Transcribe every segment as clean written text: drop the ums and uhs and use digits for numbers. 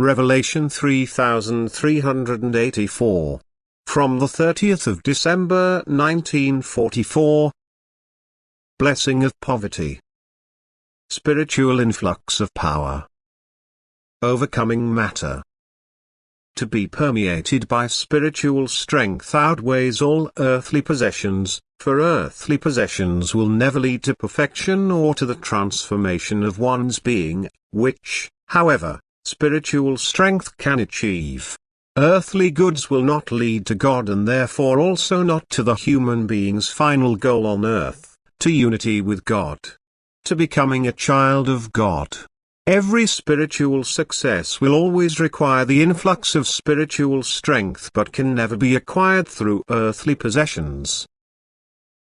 Revelation 3384. From the 30th of December 1944. Blessing of poverty. Spiritual influx of power. Overcoming matter. To be permeated by spiritual strength outweighs all earthly possessions, for earthly possessions will never lead to perfection or to the transformation of one's being, which, however, spiritual strength can achieve. Earthly goods will not lead to God and therefore also not to the human being's final goal on earth, to unity with God. To becoming a child of God. Every spiritual success will always require the influx of spiritual strength but can never be acquired through earthly possessions.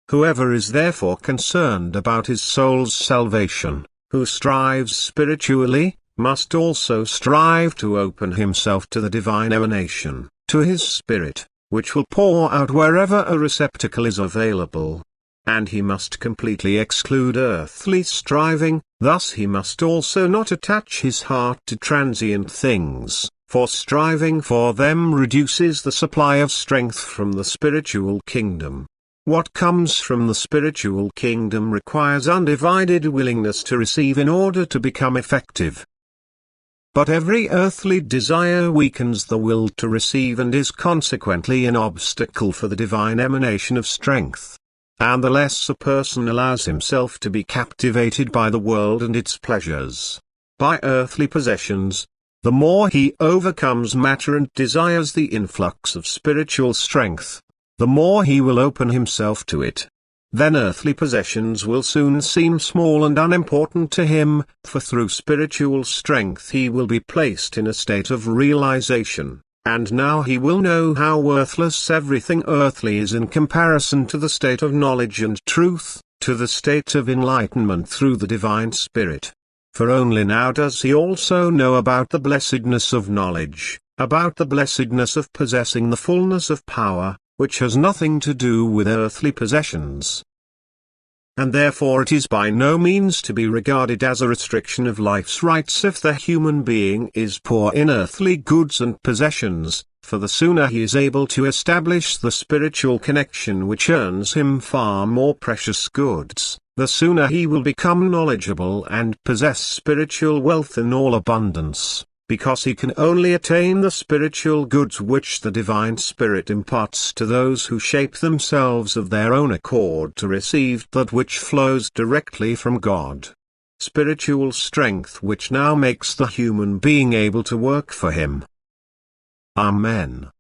Whoever is therefore concerned about his soul's salvation, who strives spiritually, must also strive to open himself to the divine emanation, to his spirit, which will pour out wherever a receptacle is available. And he must completely exclude earthly striving, thus he must also not attach his heart to transient things, for striving for them reduces the supply of strength from the spiritual kingdom. What comes from the spiritual kingdom requires undivided willingness to receive in order to become effective. But every earthly desire weakens the will to receive and is consequently an obstacle for the divine emanation of strength. And the less a person allows himself to be captivated by the world and its pleasures, by earthly possessions, the more he overcomes matter and desires the influx of spiritual strength, the more he will open himself to it. Then earthly possessions will soon seem small and unimportant to him, for through spiritual strength he will be placed in a state of realization, and now he will know how worthless everything earthly is in comparison to the state of knowledge and truth, to the state of enlightenment through the Divine Spirit. For only now does he also know about the blessedness of knowledge, about the blessedness of possessing the fullness of power, which has nothing to do with earthly possessions. And therefore it is by no means to be regarded as a restriction of life's rights if the human being is poor in earthly goods and possessions, for the sooner he is able to establish the spiritual connection which earns him far more precious goods, the sooner he will become knowledgeable and possess spiritual wealth in all abundance. Because he can only attain the spiritual goods which the Divine Spirit imparts to those who shape themselves of their own accord to receive that which flows directly from God. Spiritual strength which now makes the human being able to work for him. Amen.